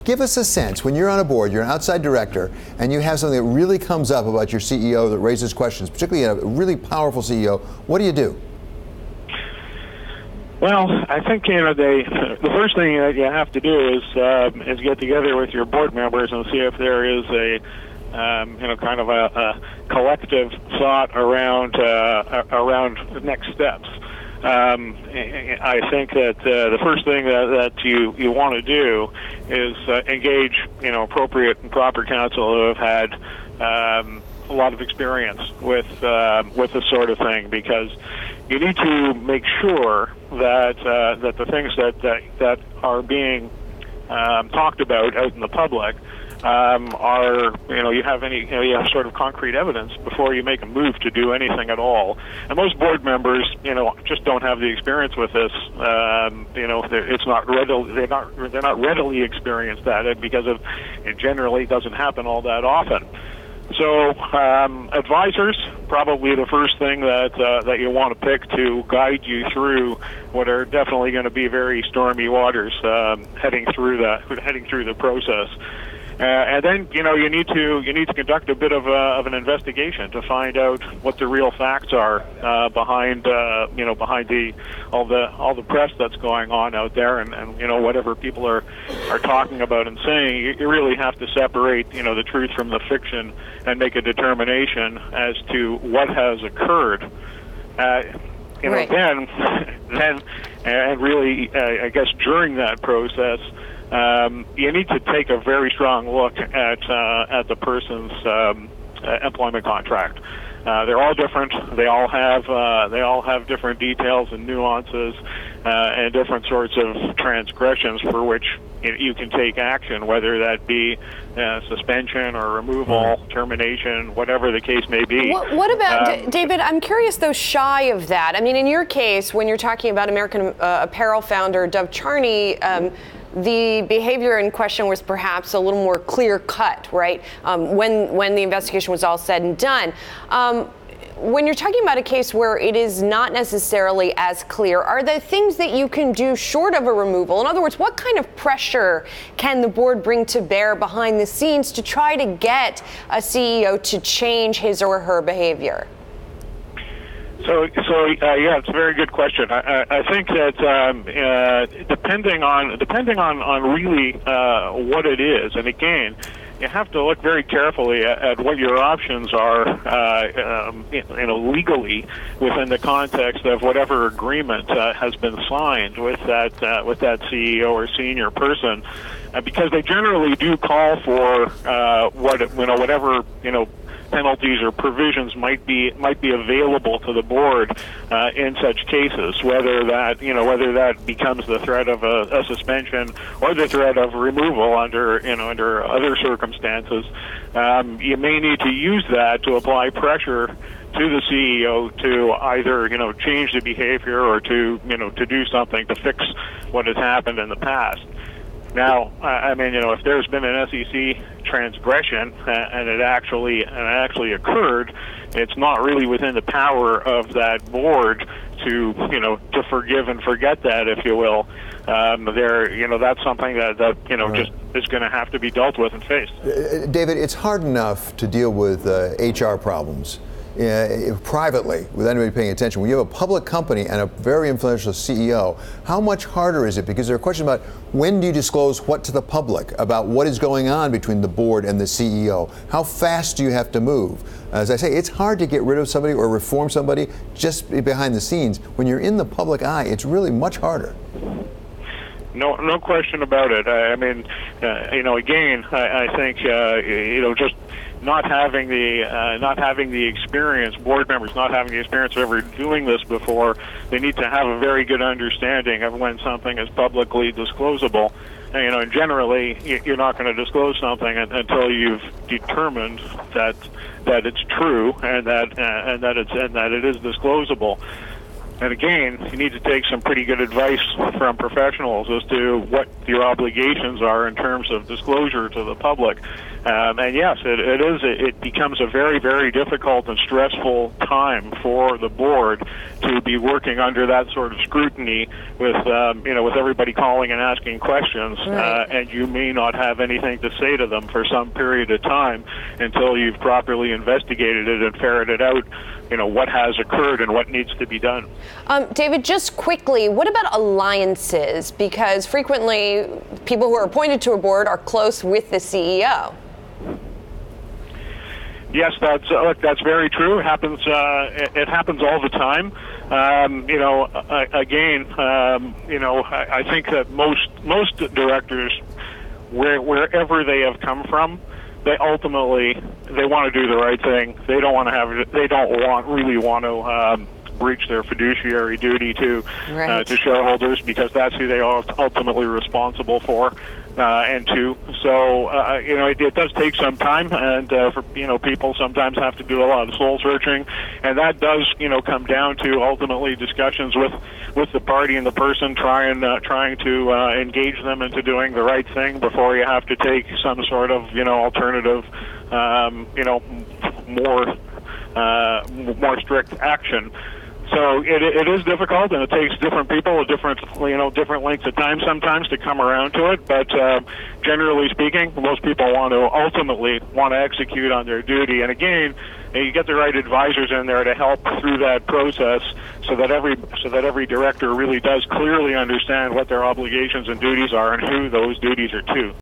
Give us a sense, when you're on a board, you're an outside director, and you have something that really comes up about your CEO that raises questions, particularly a really powerful CEO, what do you do? Well, I think the first thing that you have to do is get together with your board members and see if there is a kind of a collective thought around next steps. I think that the first thing that you want to do is engage appropriate and proper counsel who have had a lot of experience with this sort of thing, because you need to make sure that the things that are being talked about out in the public are you have sort of concrete evidence before you make a move to do anything at all. And most board members just don't have the experience with this. It's not they're not readily experienced at it because it generally doesn't happen all that often. So advisors, probably the first thing that you want to pick to guide you through what are definitely going to be very stormy waters heading through the process. And then you need to conduct a bit of an investigation to find out what the real facts are behind all the press that's going on out there, and whatever people are talking about and saying. You really have to separate the truth from the fiction and make a determination as to what has occurred. Right. Then and really I guess during that process, you need to take a very strong look at the person's employment contract. They're all different. They all have different details and nuances and different sorts of transgressions for which you can take action, whether that be suspension or removal, termination, whatever the case may be. What about, David, I'm curious though, shy of that. I mean, in your case, when you're talking about American Apparel founder Dov Charney, the behavior in question was perhaps a little more clear-cut, right, when the investigation was all said and done. When you're talking about a case where it is not necessarily as clear, are there things that you can do short of a removal? In other words, what kind of pressure can the board bring to bear behind the scenes to try to get a CEO to change his or her behavior? So yeah, it's a very good question. I think that depending on really what it is, and again, you have to look very carefully at what your options are, legally within the context of whatever agreement has been signed with that CEO or senior person, because they generally do call for whatever penalties or provisions might be available to the board in such cases, whether that becomes the threat of a suspension or the threat of removal under other circumstances. You may need to use that to apply pressure to the CEO to either change the behavior or to do something to fix what has happened in the past. Now, if there's been an SEC transgression and it actually occurred, it's not really within the power of that board to forgive and forget that, if you will. That's something that just is going to have to be dealt with and faced. David, it's hard enough to deal with HR problems privately, with anybody paying attention. When you have a public company and a very influential CEO, how much harder is it? Because there are questions about when do you disclose what to the public about what is going on between the board and the CEO? How fast do you have to move? As I say, it's hard to get rid of somebody or reform somebody just behind the scenes. When you're in the public eye, it's really much harder. No question about it. Again, I think just not having the experience, board members not having the experience of ever doing this before, they need to have a very good understanding of when something is publicly disclosable. And generally, you're not going to disclose something until you've determined that it's true and that it is disclosable. And again, you need to take some pretty good advice from professionals as to what your obligations are in terms of disclosure to the public. And yes, it becomes a very, very difficult and stressful time for the board to be working under that sort of scrutiny with, with everybody calling and asking questions, right. And you may not have anything to say to them for some period of time until you've properly investigated it and ferreted out, what has occurred and what needs to be done. David, just quickly, what about alliances? Because frequently people who are appointed to a board are close with the CEO. Yes, that's very true. It happens. It happens all the time. I think that most directors, wherever they have come from, they ultimately want to do the right thing. They don't really want to breach their fiduciary duty to shareholders, because that's who they are ultimately responsible for and to. So it does take some time, and people sometimes have to do a lot of soul searching, and that does come down to ultimately discussions with the party and the person, trying to engage them into doing the right thing before you have to take some sort of alternative more strict action. So it is difficult, and it takes different people at different lengths of time sometimes to come around to it. But generally speaking, most people ultimately want to execute on their duty. And again, you get the right advisors in there to help through that process, so that every director really does clearly understand what their obligations and duties are and who those duties are to.